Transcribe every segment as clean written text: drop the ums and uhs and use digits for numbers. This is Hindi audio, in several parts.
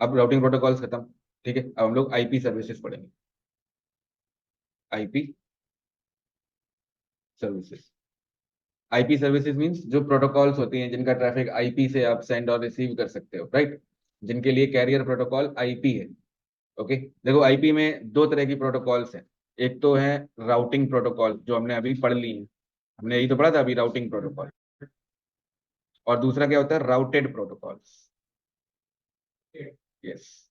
अब राउटिंग प्रोटोकॉल्स खत्म। ठीक है, अब हम लोग आईपी सर्विसेज पढ़ेंगे। IP services. IP services means जो प्रोटोकॉल्स होती हैं जिनका ट्रैफिक आईपी से आप सेंड और रिसीव कर सकते हो, राइट। जिनके लिए कैरियर प्रोटोकॉल आईपी है। ओके, देखो आईपी में दो तरह की प्रोटोकॉल्स हैं। एक तो है राउटिंग प्रोटोकॉल जो हमने अभी पढ़ ली है, हमने यही तो पढ़ा था अभी, राउटिंग प्रोटोकॉल। और दूसरा क्या होता है, routed protocols. Yes,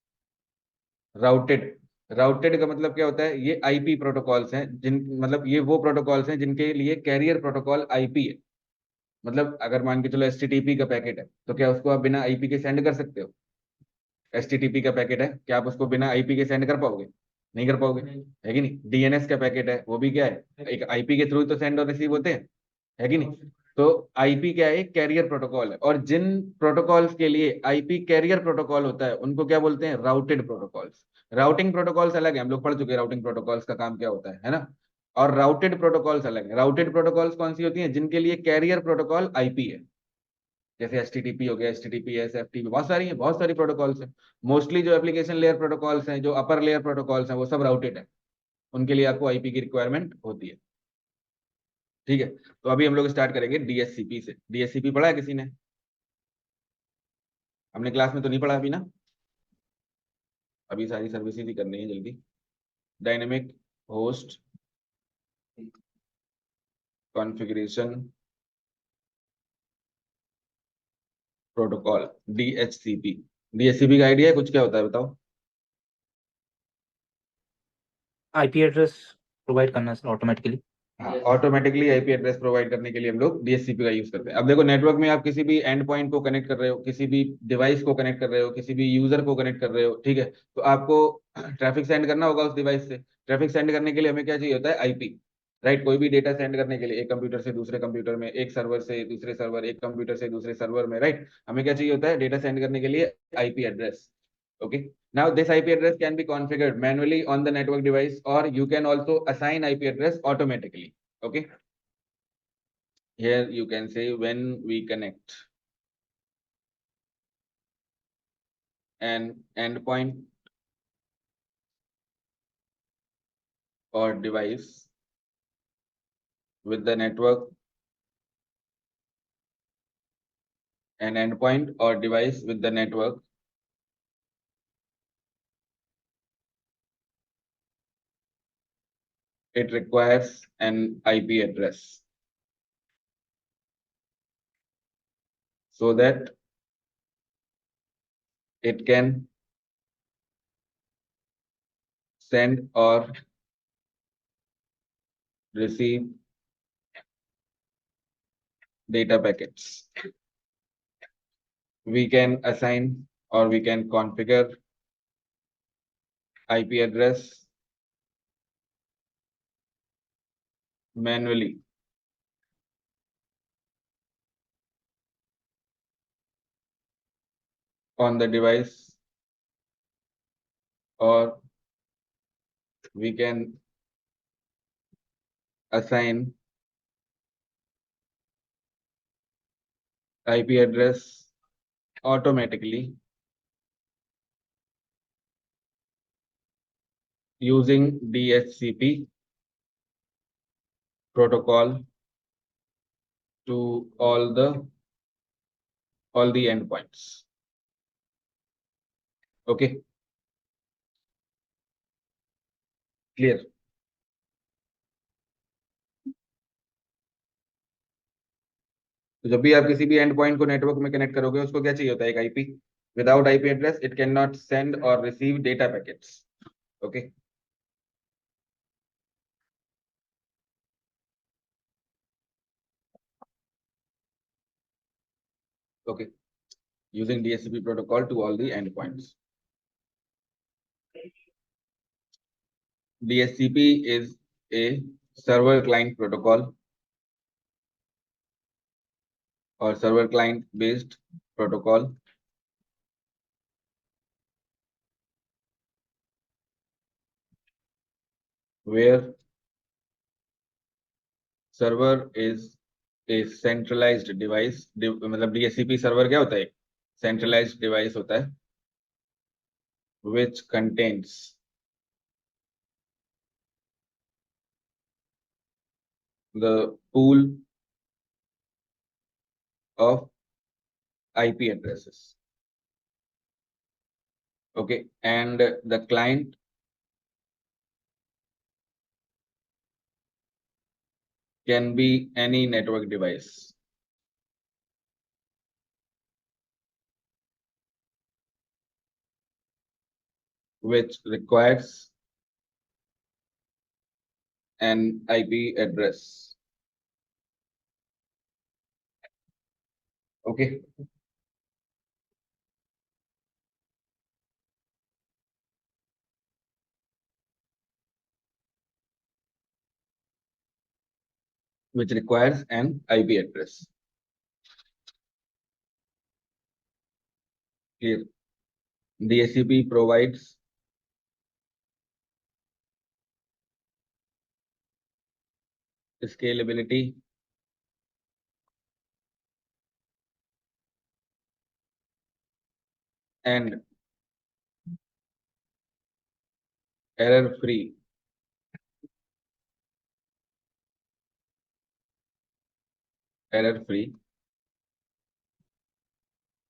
routed. Routed का मतलब क्या होता है, ये आईपी प्रोटोकॉल्स हैं जिन, मतलब ये वो प्रोटोकॉल्स हैं जिनके लिए कैरियर प्रोटोकॉल आईपी है। मतलब अगर मान के चलो एचटीटीपी का पैकेट है, तो क्या उसको आप बिना आईपी के सेंड कर सकते हो? एचटीटीपी का पैकेट है, क्या आप उसको बिना आईपी के सेंड कर पाओगे? नहीं कर पाओगे, है कि नहीं। डीएनएस का पैकेट है, वो भी क्या है, एक आईपी के थ्रू तो सेंड और रिसीव होते हैं, है कि नहीं। तो आईपी क्या है, कैरियर प्रोटोकॉल है, और जिन प्रोटोकॉल्स के लिए आईपी कैरियर प्रोटोकॉल होता है उनको क्या बोलते हैं, राउटेड प्रोटोकॉल्स। राउटिंग प्रोटोकॉल्स अलग है, हम लोग पढ़ चुके हैं राउटिंग प्रोटोकॉल्स का काम क्या होता है ना। और राउटेड प्रोटोकॉल्स अलग है। राउटेड प्रोटोकॉल्स कौन सी होती हैं, जिनके लिए कैरियर प्रोटोकॉल आईपी है। जैसे एचटीटीपी हो गया, एचटीटीपीएस, एफटीपी, बहुत सारी है, बहुत सारी प्रोटोकॉल्स हैं। मोस्टली जो एप्लीकेशन लेयर प्रोटोकॉल्स हैं, जो अपर लेयर प्रोटोकॉल्स हैं, वो सब राउटेड है। उनके लिए आपको आईपी की रिक्वायरमेंट होती है। ठीक है, तो अभी हम लोग स्टार्ट करेंगे डीएससीपी से। डीएससीपी पढ़ा है किसी ने? हमने क्लास में तो नहीं पढ़ा अभी ना। अभी सारी सर्विसेज ही करनी है जल्दी। Dynamic host configuration protocol, DHCP. DHCP का आइडिया है कुछ, क्या होता है बताओ? आईपी एड्रेस प्रोवाइड करना सर ऑटोमेटिकली। हाँ, ऑटोमेटिकली आईपी एड्रेस प्रोवाइड करने के लिए हम लोग डीएचसीपी का यूज करते हैं। अब देखो नेटवर्क में आप किसी भी एंड पॉइंट को कनेक्ट कर रहे हो, किसी भी डिवाइस को कनेक्ट कर रहे हो, किसी भी यूजर को कनेक्ट कर रहे हो, ठीक है, तो आपको ट्रैफिक सेंड करना होगा उस डिवाइस से। ट्रैफिक सेंड करने के लिए हमें क्या चाहिए होता है, आईपी। राइट, कोई भी डेटा सेंड करने के लिए एक कंप्यूटर से दूसरे कंप्यूटर में, एक सर्वर से दूसरे सर्वर, एक कंप्यूटर से दूसरे सर्वर में, राइट, हमें क्या चाहिए होता है, डेटा सेंड करने के लिए IP address. Okay. Now this IP address can be configured manually on the network device, or you can also assign IP address automatically. Okay. Here you can say when we connect an endpoint or device with the network, an endpoint or device with the network, it requires an IP address so that it can send or receive data packets. We can assign or we can configure IP address manually on the device, or we can assign IP address automatically using DHCP protocol to all the endpoints. Okay, clear? तो जब भी आप किसी भी एंड पॉइंट को नेटवर्क में कनेक्ट करोगे, उसको क्या चाहिए होता है, एक IP. Without IP address it can not send और receive data packets. Okay. Okay, using DHCP protocol to all the endpoints. DHCP is a server client protocol or server client based protocol where server is a centralized device। मतलब DHCP सर्वर क्या होता है, सेंट्रलाइज्ड डिवाइस होता है which contains the pool of IP addresses. Okay, and the client can be any network device which requires an IP address. Okay, which requires an IP address. Clear? DHCP provides scalability and error-free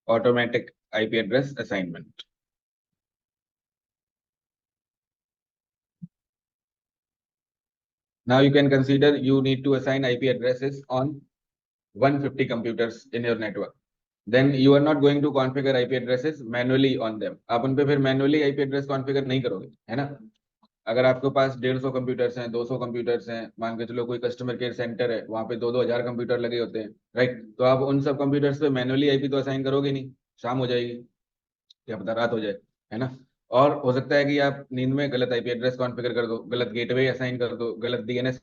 automatic IP address assignment. Now you can consider you need to assign IP addresses on 150 computers in your network. Then you are not going to configure IP addresses manually on them. आप उन पे फिर manually IP address configure नहीं करोगे, है ना? अगर आपके पास 150 कंप्यूटर्स हैं, 200 कंप्यूटर्स हैं, मान के चलो कोई कस्टमर केयर सेंटर है, वहां पे 2-2 हजार कंप्यूटर लगे होते हैं, राइट? तो आप उन सब कंप्यूटर्स पे मैनुअली आईपी तो असाइन करोगे नहीं, शाम हो जाएगी, क्या पता रात हो जाए, है ना? और हो सकता है कि आप नींद में गलत आईपी एड्रेस कॉन्फ़िगर कर दो, गलत गेटवे असाइन कर दो, गलत डीएनएस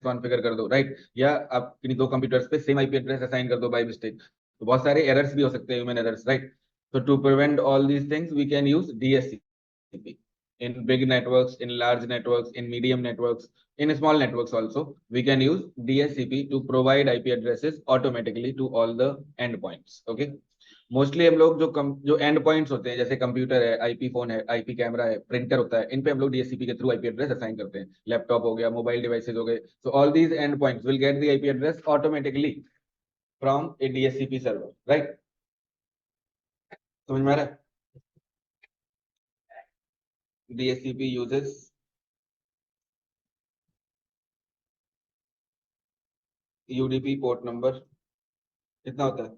कॉन्फ़िगर कर दो, राइट? या आप किन्हीं दो कंप्यूटर्स पे सेम आईपी एड्रेस असाइन कर दो बाय मिस्टेक, तो बहुत सारे एरर्स भी हो सकते हैं, human errors, right? So to prevent all these things, we can use DSCP in big networks, in large networks, in medium networks, in small networks also. We can use DSCP to provide IP addresses automatically to all the endpoints. Okay. Mostly हम लोग जो एंड पॉइंट्स होते हैं, जैसे कंप्यूटर है, आईपी फोन है, आईपी कैमरा है, प्रिंटर होता है, इन पे हम लोग डीएससीपी के थ्रू आईपी एड्रेस असाइन करते हैं। लैपटॉप हो गया, मोबाइल डिवाइसेज हो गए, so all these and points will get the IP address automatically from A DSCP server, right? समझ में आ रहा है? DSCP uses UDP port number कितना होता है?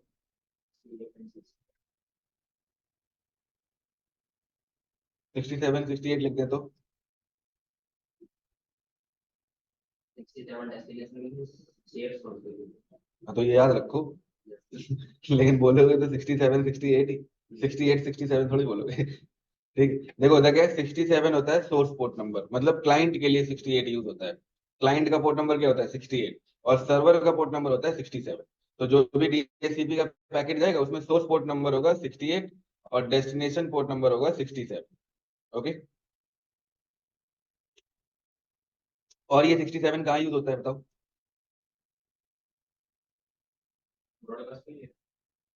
67 68 लिख दे तो 67 हाँ, तो ये याद रखो। लेकिन बोलोगे तो 67 68 ही, 68 67 थोड़ी बोलोगे। ठीक, देखो होता क्या है, 67 होता है सोर्स पोर्ट नंबर, मतलब क्लाइंट के लिए 68 यूज होता है। क्लाइंट का पोर्ट नंबर क्या होता है? 68। और सर्वर का पोर्ट नंबर होता है 67। तो जो भी डीएससीपी का पैकेट जाएगा उसमें सोर्स पोर्ट नंबर होगा 68 और डेस्टिनेशन पोर्ट नंबर होगा 67। ओके, और ये 67 कहाँ यूज होता है बताओ?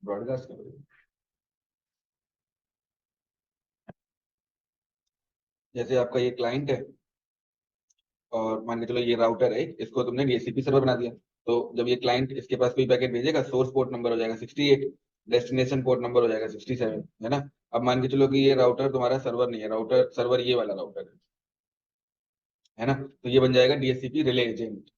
ब्रॉडकास्ट के लिए। जैसे आपका ये क्लाइंट है और मान के चलो ये राउटर है, इसको तुमने डीएचसीपी सर्वर बना दिया, तो जब ये क्लाइंट इसके पास कोई पैकेट भेजेगा, सोर्स पोर्ट नंबर हो जाएगा 68, डेस्टिनेशन पोर्ट नंबर हो जाएगा 67, है ना? अब मान के चलो कि ये राउटर तुम्हारा सर्वर नहीं है, राउटर सर्वर ये वाला राउटर है ना? तो ये बन जाएगा डीएचसीपी रिले एजेंट।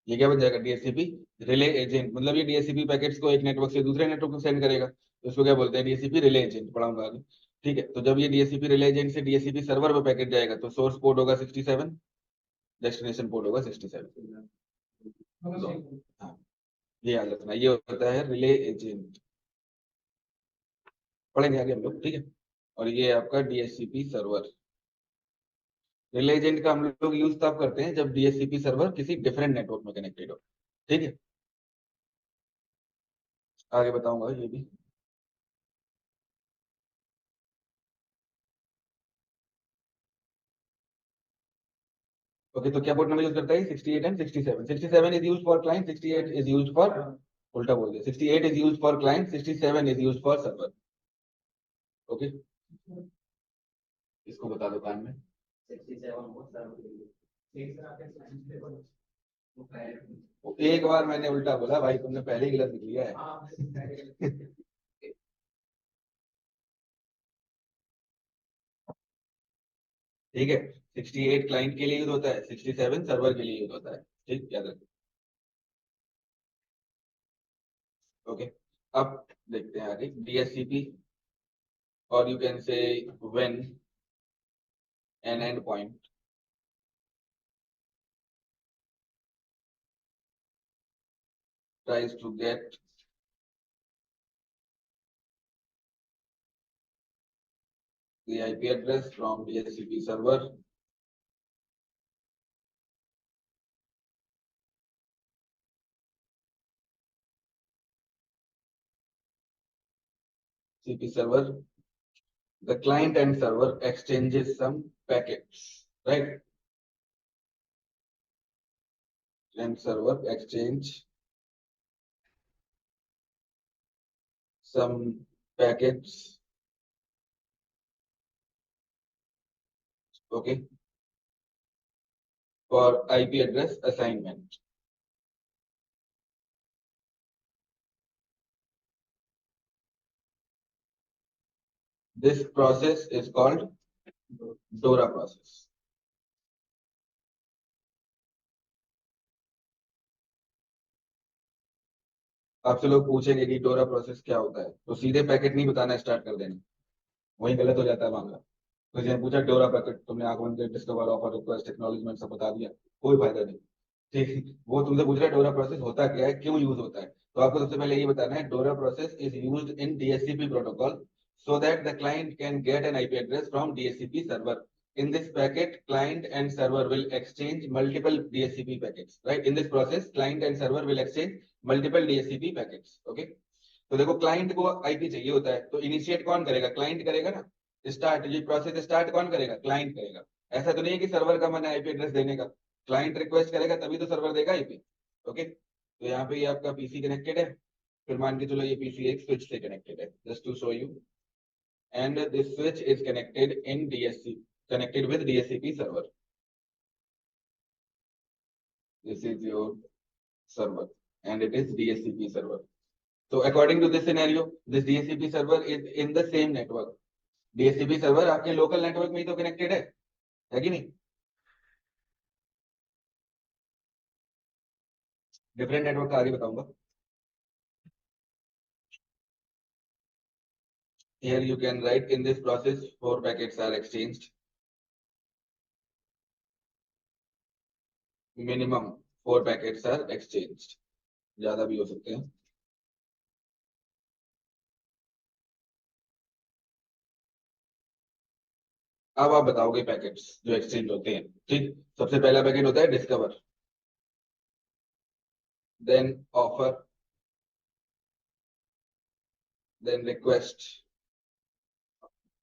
ये क्या बन जाएगा? DHCP relay agent. मतलब ये डीएचसीपी पैकेट्स को एक नेटवर्क से दूसरे नेटवर्क को सेंड करेगा, तो इसको क्या बोलते हैं? डीएचसीपी रिले एजेंट, पढ़ाऊंगा आगे। ठीक है, तो जब ये डीएचसीपी रिले एजेंट से डीएचसीपी सर्वर पे पैकेट जाएगा, तो सोर्स पोर्ट होगा 67, डेस्टिनेशन पोर्ट होगा 67। हाँ, ये याद रखना, ये होता है रिले एजेंट। पढ़ेंगे आगे हम लोग, ठीक है? और ये आपका डीएचसीपी सर्वर। रिले एजेंट का हम लोग यूज तब करते हैं जब डीएचसीपी सर्वर किसी डिफरेंट नेटवर्क में कनेक्टेड हो। ठीक है, आगे बताऊंगा ये भी। ओके, तो क्या पोर्ट नंबर यूज करता है? 68 and 67। 67 is used for client, 68 is used for, उल्टा बोल दिया, 68 is used for client, 67 is used for server. Okay, इसको बता दो कान में। एक बार मैंने उल्टा बोला भाई, तुमने पहले ही गलत लिख लिया है। ठीक है, 68 क्लाइंट के लिए यूज होता है, 67 सर्वर के लिए यूज होता है। ठीक, याद रखो। ओके, अब देखते हैं आगे डीएससीपी, और you can say when an endpoint tries to get the IP address from DHCP server, CP server, the client and server exchanges some packets, right? And server exchange some packets, okay, for IP address assignment. This process is called DORA process. आपसे लोग पूछेंगे कि डोरा प्रोसेस क्या होता है, तो सीधे पैकेट नहीं बताना स्टार्ट कर देना, वही गलत हो जाता है मामला। तो जैसे पूछा डोरा पैकेट, तुमने आंख बंद करके डिस्कवर ऑफर रिक्वेस्ट एक्नॉलेजमेंट सब बता दिया, कोई फायदा नहीं। ठीक, वो तुमसे पूछ रहा है डोरा प्रोसेस होता क्या है, क्यों यूज होता है, तो आपको सबसे पहले ये बताना है डोरा process is used in DHCP protocol so that the client can get an IP address from DHCP server. In this packet, client and server will exchange multiple DHCP packets. Right? In this process, client and server will exchange multiple DHCP packets. Okay? तो देखो क्लाइंट को आईपी चाहिए होता है, तो इनिशिएट कौन करेगा, क्लाइंट करेगा ना। स्टार्ट, ये प्रोसेस स्टार्ट कौन करेगा, क्लाइंट करेगा। ऐसा तो नहीं है कि सर्वर का मन है आईपी एड्रेस देने का, क्लाइंट रिक्वेस्ट करेगा तभी तो सर्वर देगा आईपी। ओके, तो यहाँ पे ये आपका पीसी कनेक्टेड है, फिर मान के चलो ये पीसी एक स्विच से कनेक्टेड है, just to show you. And this switch is connected in DSC, connected with DHCP server. This is your server and it is DHCP server. So according to this scenario, this DHCP server is in the same network. DHCP server आपके लोकल नेटवर्क में ही तो कनेक्टेड है कि नहीं। डिफरेंट नेटवर्क का आगे बताऊंगा। Here you can write in this process 4 packets are exchanged. Minimum 4 packets are exchanged. ज्यादा भी हो सकते हैं। अब आप बताओगे पैकेट्स जो एक्सचेंज होते हैं। ठीक, सबसे पहला पैकेट होता है discover, then offer, then request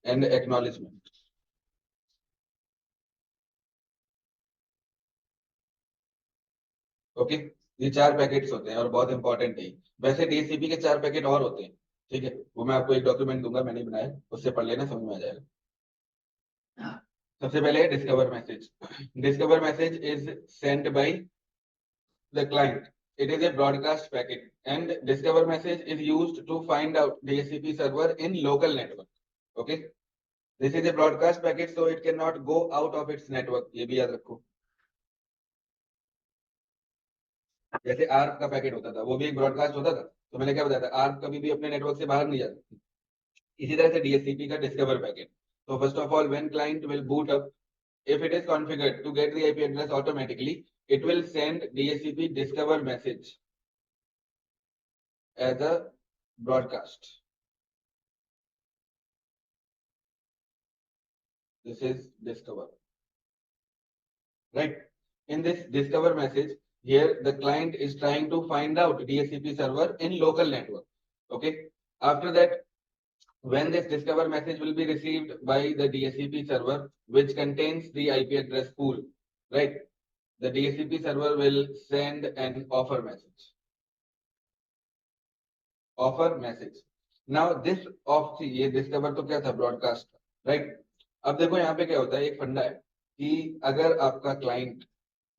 and acknowledgement. Okay, ये 4 पैकेट्स होते हैं और बहुत इंपॉर्टेंट है। वैसे डीएससीपी के 4 पैकेट और होते हैं, ठीक है, वो मैं आपको एक डॉक्यूमेंट दूंगा, मैंने बनाया, उससे पढ़ लेना, समझ में आ जाएगा। सबसे पहले है discover message. Discover message is sent by the client, it is a broadcast packet and discover message is used to find out DHCP server in local network. Okay, this is a broadcast packet so it cannot go out of its network, ये भी याद रखो। जैसे आर्प का पैकेट होता था, वो भी एक ब्रॉडकास्ट होता था, तो मैंने क्या बताया था, आर्प कभी भी अपने नेटवर्क से बाहर नहीं जाती। इसी तरह से डीएचसीपी का डिस्कवर पैकेट। तो first of all when client will boot up, if it is configured to get the IP address automatically, it will send DHCP discover message as a broadcast. This is discover, right? In this discover message, here the client is trying to find out DHCP server in local network. Okay, after that, when this discover message will be received by the DHCP server, which contains the IP address pool, right? The DHCP server will send an offer message. Offer message. Now this of ये discover तो क्या था, broadcast, right? अब देखो यहाँ पे क्या होता है, एक फंडा है कि अगर आपका क्लाइंट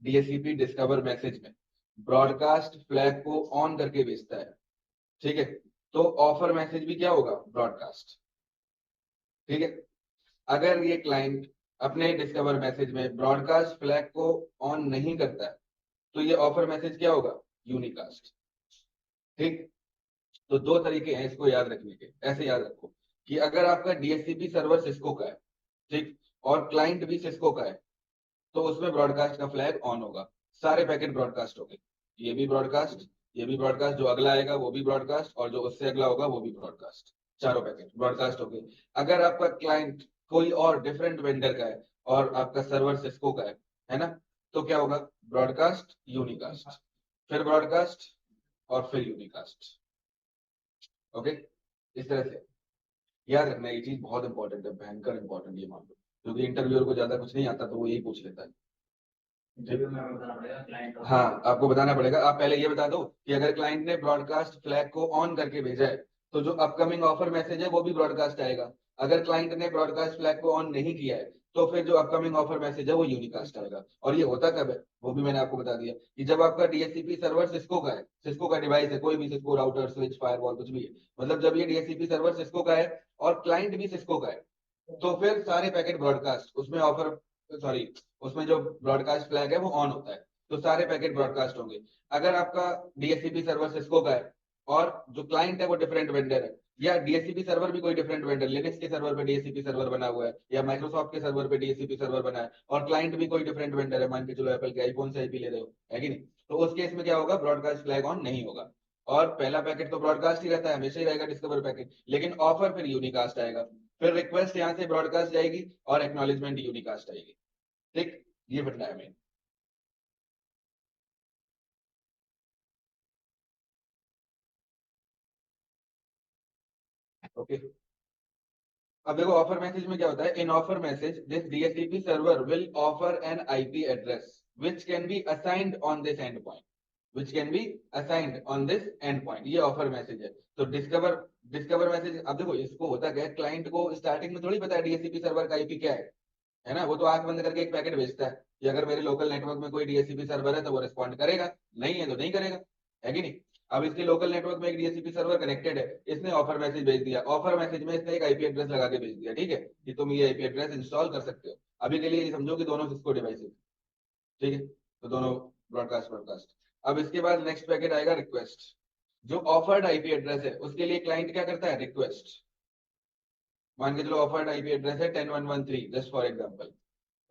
डीएससीपी डिस्कवर मैसेज में ब्रॉडकास्ट फ्लैग को ऑन करके भेजता है, ठीक है, तो ऑफर मैसेज भी क्या होगा, ब्रॉडकास्ट। ठीक है। अगर ये क्लाइंट अपने डिस्कवर मैसेज में ब्रॉडकास्ट फ्लैग को ऑन नहीं करता है, तो ये ऑफर मैसेज क्या होगा, यूनिकास्ट। ठीक। तो दो तरीके हैं इसको याद रखने के, ऐसे याद रखो कि अगर आपका डीएससीपी सर्वर सिस्को का है, ठीक, और क्लाइंट भी सिस्को का है, तो उसमें ब्रॉडकास्ट का फ्लैग ऑन होगा, सारे पैकेट ब्रॉडकास्ट हो गए, ये भी ब्रॉडकास्ट, ये भी ब्रॉडकास्ट, जो अगला आएगा वो भी ब्रॉडकास्ट, और जो उससे अगला होगा वो भी ब्रॉडकास्ट, चारों पैकेट ब्रॉडकास्ट हो गए। अगर आपका क्लाइंट कोई और डिफरेंट वेंडर का है और आपका सर्वर सिस्को का है ना, तो क्या होगा, ब्रॉडकास्ट यूनिकास्ट, फिर ब्रॉडकास्ट, और फिर यूनिकास्ट। ओके, इस तरह से याद रखना, ये चीज बहुत इंपॉर्टेंट है, भयंकर इंपॉर्टेंट ये मान लो, क्योंकि इंटरव्यूअर को ज्यादा कुछ नहीं आता तो वो यही पूछ लेता है। इंटरव्यू में आपको बताना पड़ेगा क्लाइंट, हाँ आपको बताना पड़ेगा। आप पहले ये बता दो कि अगर क्लाइंट ने ब्रॉडकास्ट फ्लैग को ऑन करके भेजा है, तो जो अपकमिंग ऑफर मैसेज है वो भी ब्रॉडकास्ट आएगा। अगर क्लाइंट ने ब्रॉडकास्ट फ्लैग को ऑन नहीं किया है, तो फिर जो अपकमिंग ऑफर मैसेज है वो यूनिकास्ट आएगा। और ये होता कब है, वो भी मैंने आपको बता दिया कि जब आपका डीएससीपी सर्वर सिस्को का है, सिस्को का डिवाइस है, कोई भी सिस्को राउटर स्विच फायरवॉल कुछ भी है, मतलब जब ये डीएससीपी सर्वर सिस्को का है और क्लाइंट भी सिस्को का है, तो फिर सारे पैकेट ब्रॉडकास्ट उसमें ऑफर, सॉरी, उसमें जो ब्रॉडकास्ट फ्लैग है वो ऑन होता है, तो सारे पैकेट ब्रॉडकास्ट होंगे। अगर आपका डीएससीपी सर्वर सिस्को का है और जो क्लाइंट है वो डिफरेंट वेंडर है, या डीएससीपी सर्वर भी कोई डिफरेंट वेंडर, लिनक्स के सर्वर पे डीएससीपी सर्वर बना हुआ है, या माइक्रोसॉफ्ट के सर्वर पे डीएससीपी सर्वर बना है, और क्लाइंट भी कोई डिफरेंट वेंडर है, मान के चलो एप्पल के आईफोन से आईपी ले रहे हो, है कि नहीं, तो उस केस में क्या होगा, ब्रॉडकास्ट फ्लैग ऑन नहीं होगा, और पहला पैकेट तो ब्रॉडकास्ट ही रहता है, हमेशा ही रहेगा डिस्कवर पैकेट, लेकिन ऑफर फिर यूनिकास्ट आएगा, फिर रिक्वेस्ट यहाँ से ब्रॉडकास्ट जाएगी और एक्नॉलेजमेंट यूनिकास्ट आएगी। ठीक, ये फंडा है मेन। ओके, अब देखो ऑफर मैसेज में क्या होता है, in offer message this DHCP server will offer N IP address which can be assigned on this endpoint, which can be assigned on this endpoint, ये ऑफर मैसेज है। तो डिस्कवर डिस्कवर मैसेज, अब देखो इसको होता क्या है, क्लाइंट को स्टार्टिंग में थोड़ी पता है डीएचसीपी सर्वर का आईपी क्या है ना, वो तो आंख बंद करके एक पैकेट भेजता है कि अगर मेरे लोकल नेटवर्क में कोई डीएचसीपी सर्वर है तो वो रिस्पॉन्ड करेगा, नहीं है तो नहीं करेगा, है कि नहीं। अब इसके लोकल नेटवर्क में एक डीएचसीपी सर्वर कनेक्टेड है, इसने ऑफर मैसेज भेज दिया, ऑफर मैसेज में इसने एक आईपी एड्रेस लगा के भेज दिया, ठीक है, कि तुम ये आईपी एड्रेस इंस्टॉल कर सकते हो। अभी के लिए ये समझो कि दोनों सिस्को डिवाइसेस, ठीक है, तो दोनों ब्रॉडकास्ट ब्रॉडकास्ट। अब इसके बाद नेक्स्ट पैकेट आएगा रिक्वेस्ट, जो ऑफर्ड आईपी एड्रेस है उसके लिए क्लाइंट क्या करता है, रिक्वेस्ट, मान के चलो ऑफर्ड आईपी एड्रेस है 10113 जस्ट फॉर एग्जांपल।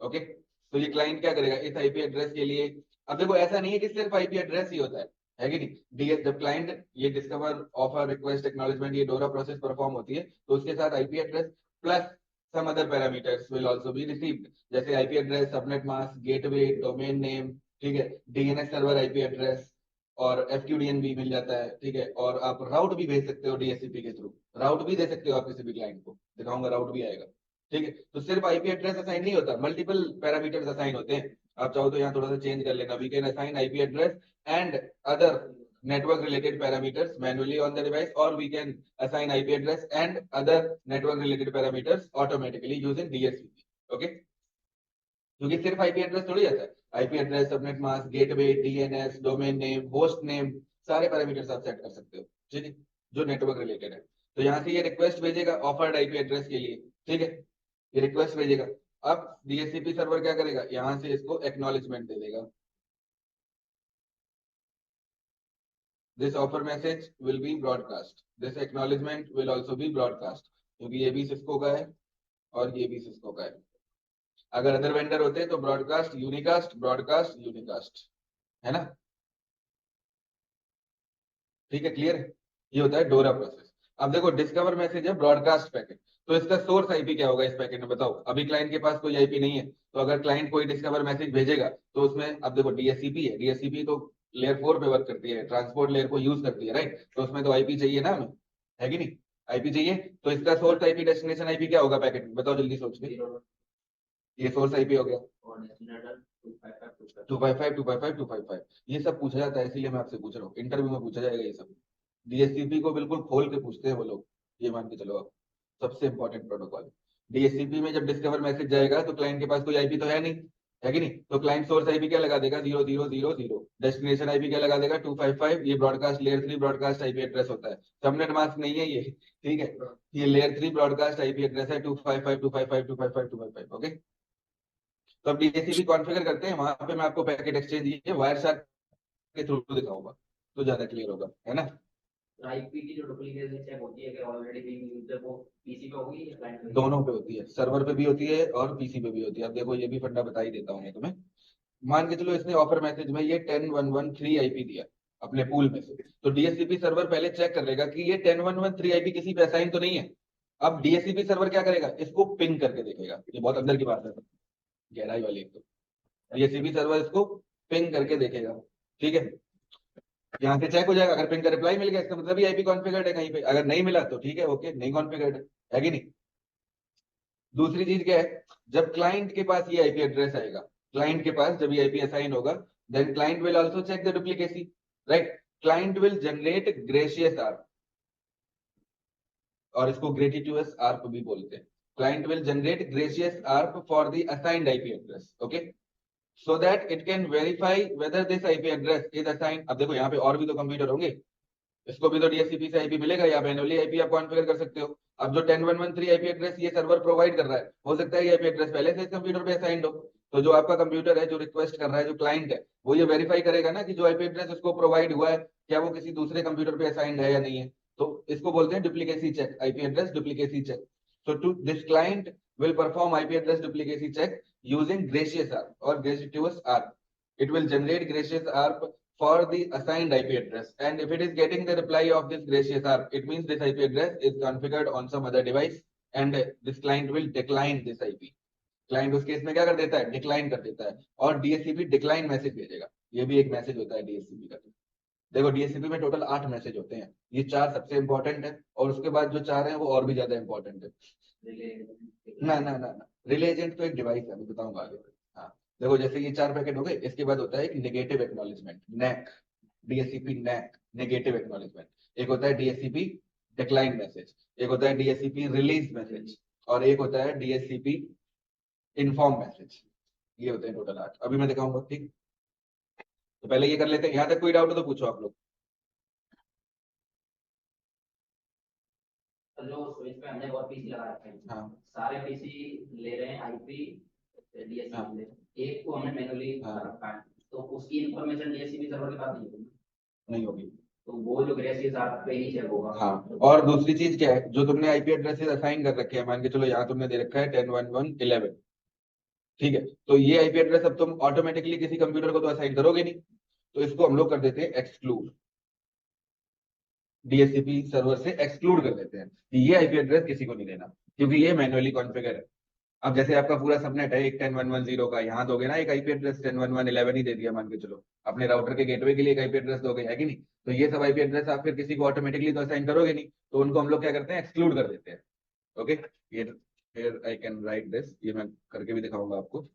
ओके, तो ये क्लाइंट क्या करेगा इस आईपी एड्रेस के लिए। अब देखो ऐसा नहीं है कि सिर्फ आईपी एड्रेस ही होता है कि नहीं, डीएस जब क्लाइंट ये डिस्कवर ऑफर रिक्वेस्ट एक्नॉलेजमेंट ये डोरा प्रोसेस परफॉर्म होती है, तो उसके साथ IP address plus some other parameters will also be received, जैसे IP address, subnet mask, gateway, domain name, ठीक है, डीएनएस सर्वर आईपी एड्रेस, और एफक्यूडीएन भी मिल जाता है, ठीक है, और आप राउट भी भेज सकते हो डीएससीपी के थ्रू, राउट भी दे सकते हो आप किसी भी क्लाइंट को, दिखाऊंगा राउट भी आएगा। ठीक है, तो सिर्फ आईपी एड्रेस असाइन नहीं होता, मल्टीपल पैरामीटर्स असाइन होते हैं। आप चाहो तो यहाँ थोड़ा सा चेंज कर लेना, we can assign IP address and other network related parameters manually on the device, or we can assign IP address and other network related parameters automatically using DSCP. Okay, क्योंकि सिर्फ आईपी एड्रेस थोड़ी आता है, IP address, subnet mask, gateway, DNS, domain name, host name, सारे पैरामीटर्स आप सेट कर सकते हो, ठीक है, जो नेटवर्क रिलेटेड है। तो यहाँ से ये रिक्वेस्ट भेजेगा ऑफर्ड आईपी एड्रेस के लिए, ठीक है, ये रिक्वेस्ट भेजेगा। अब डीएचसीपी सर्वर क्या करेगा, यहाँ से इसको एक्नॉलेजमेंट दे देगा, this offer message will be broadcast, this acknowledgement will also B broadcast, क्योंकि ये भी सिस्को का है और ये भी सिस्को का है। अगर अदर वेंडर होते तो ब्रॉडकास्ट यूनिकास्ट, ब्रॉडकास्ट यूनिकास्ट, है ना। ठीक है, क्लियर है, ये होता है डोरा प्रोसेस। अब देखो डिस्कवर मैसेज है ब्रॉडकास्ट पैकेट, तो इसका सोर्स आईपी क्या होगा इस पैकेट में, बताओ। अभी क्लाइंट के पास कोई आईपी नहीं है, तो अगर क्लाइंट कोई डिस्कवर मैसेज भेजेगा तो उसमें, अब देखो डीएससीपी है, डीएससीपी तो लेयर 4 पे वर्क करती है, ट्रांसपोर्ट लेयर को यूज करती है, राइट, तो उसमें तो आईपी चाहिए ना हमें, है कि नहीं, आईपी चाहिए। तो इसका सोर्स आईपी डेस्टिनेशन आईपी क्या होगा पैकेट में, बताओ जल्दी सोच के। ये सोर्स आईपी हो गया 255 ये सब पूछा जाता है, इसीलिए मैं आपसे पूछ रहा हूँ, इंटरव्यू में पूछा जाएगा ये सब, डीएससीपी को बिल्कुल खोल के पूछते हैं वो लोग, ये मान के चलो आप, सबसे इंपॉर्टेंट प्रोटोकॉल। डीएचसीपी में जब डिस्कवर मैसेज जाएगा तो क्लाइंट के पास कोई आईपी तो है कि नहीं, तो क्लाइंट सोर्स आईपी क्या लगा देगा, 0000, डेस्टिनेशन आईपी क्या लगा देगा, 255। ये broadcast layer 3 broadcast IP address होता है, सबनेट मास्क नहीं है ये, ठीक है। ये लेयर 3 ब्रॉडकास्ट आईपी एड्रेस है, 255 ओके। तो अब डीएचसीपी कॉन्फ़िगर करते हैं, वहां पे मैं आपको पैकेट एक्सचेंज ये वायर शार्क के थ्रू दिखाऊंगा तो ज्यादा क्लियर होगा, है ना। आईपी की जो डुप्लीकेशन चेक होती है कि ऑलरेडी बीइंग यूज्ड है वो पीसी पे होगी या क्लाइंट पे? दोनों पे होती है, सर्वर पे भी होती है और पीसी पे भी होती है। अब देखो ये भी फंडा बता ही देता हूँ मैं तुम्हें। मान के चलो इसने ऑफर मैसेज में ये 10113 आईपी दिया अपने पूल में से, तो डीएचसीपी सर्वर पहले चेक कर लेगा कि ये 10113 आईपी किसी पे असाइन तो नहीं है। अब डीएचसीपी सर्वर क्या करेगा, इसको पिंग करके देखेगा, ये बहुत अंदर की बात है, गहराई वाली एक तो। डीएचसीपी सर्वर इसको पिंग करके देखेगा, ठीक है। यहाँ से चेक हो जाएगा, अगर पिंग का रिप्लाई मिल गया इसका मतलब ये आईपी कॉन्फ़िगर्ड है कहीं पे, अगर नहीं मिला तो ठीक है ओके, नहीं कॉन्फ़िगर्ड है कि नहीं। दूसरी चीज क्या है, जब क्लाइंट के पास ये आईपी एड्रेस आएगा, क्लाइंट के पास जब ये आईपी असाइन होगा, then client will also check the duplicacy, right. Client will generate gratuitous ARP, और इसको ग्रेटिट्यूअस आर्प भी बोलते हैं। Client will generate gratuitous ARP for the assigned IP address, okay, so that it can verify whether this IP address is assigned। अब देखो यहाँ पे और भी तो कंप्यूटर होंगे, इसको भी तो डीएचसीपी से आईपी मिलेगा, या मैन्युअली आईपी आप कॉन्फ़िगर कर सकते हो। अब जो 10113 आईपी एड्रेस ये सर्वर प्रोवाइड कर रहा है, हो सकता है ये आईपी एड्रेस पहले से इस कंप्यूटर पे असाइंड हो, तो जो आपका कंप्यूटर है जो रिक्वेस्ट कर रहा है, जो क्लाइंट है, वो ये वेरीफाई करेगा ना कि जो आईपी एड्रेस उसको प्रोवाइड हुआ है क्या वो किसी दूसरे कंप्यूटर पे असाइंड है या नहीं है। तो इसको बोलते हैं duplicacy check, IP address duplicacy check. So to this client will perform IP address duplicacy check using gracious ARP or gratuitous ARP. It will generate gracious ARP for the assigned IP address, and if it is getting the reply of this gracious ARP, it means this IP address is configured on some other device, and this client will decline this IP। Client उस केस में क्या कर देता है, डिक्लाइन कर देता है, और डीएचसीपी डिक्लाइन मैसेज भेजेगा। ये भी एक मैसेज होता है डीएचसीपी का। देखो डीएचसीपी में टोटल 8 मैसेज होते हैं, ये 4 सबसे इंपॉर्टेंट है, और उसके बाद जो 4 हैं वो और भी ज्यादा इंपॉर्टेंट है। ना रिले एजेंट तो एक डिवाइस है, मैं बताऊंगा आगे। हाँ देखो, जैसे ये 4 पैकेट हो गए, इसके बाद होता है एक negative acknowledgement, NAK, DHCP NAK, negative acknowledgement. एक होता है डीएचसीपी डिक्लाइन मैसेज, एक होता है डीएचसीपी रिलीज मैसेज, और एक होता है डीएचसीपी इन्फॉर्म मैसेज। ये होते हैं टोटल 8, अभी मैं दिखाऊंगा, ठीक। तो पहले ये कर लेते हैं, यहाँ तक कोई डाउट हो तो पूछो आप लोग। जो स्विच पे हमने और पीसी लगा रखे हैं, हाँ सारे पीसी ले रहे हैं आईपी डीएचसीपी हाँ ले, एक को हमने मैनुअली हाँ। रखा है, तो उसकी इंफॉर्मेशन डीएचसीपी सर्वर के पास नहीं होगी, तो वो जो ग्रेशियस आप पे ही चेक होगा। हाँ। और दूसरी चीज क्या है, जो तुमने आईपी एड्रेसेस असाइन कर रखे हैं, मान के चलो यहाँ तुमने दे रखा है 101111, ठीक है, तो ये आईपी एड्रेस अब तुम ऑटोमेटिकली किसी कंप्यूटर को तो असाइन करोगे नहीं, तो इसको हम लोग कर देते हैं एक्सक्लूड, डीएचसीपी सर्वर से एक्सक्लूड कर देते हैं कि ये आईपी एड्रेस किसी को नहीं देना, क्योंकि ये मैन्युअली कॉन्फ़िगर है। अब जैसे आपका पूरा सबनेट है एक 10110 का, यहाँ दोगे ना एक आईपी एड्रेस 101111 ही दे दिया मान के चलो, अपने राउटर के गेटवे के लिए एक आईपी एड्रेस दोगे, है कि नहीं। तो ये सब आईपी एड्रेस आप फिर किसी को ऑटोमेटिकली तो असाइन करोगे नहीं, तो उनको हम लोग क्या करते हैं, एक्सक्लूड कर देते हैं, ओके। ये फिर आई कैन राइट दिस, ये मैं करके भी दिखाऊंगा आपको।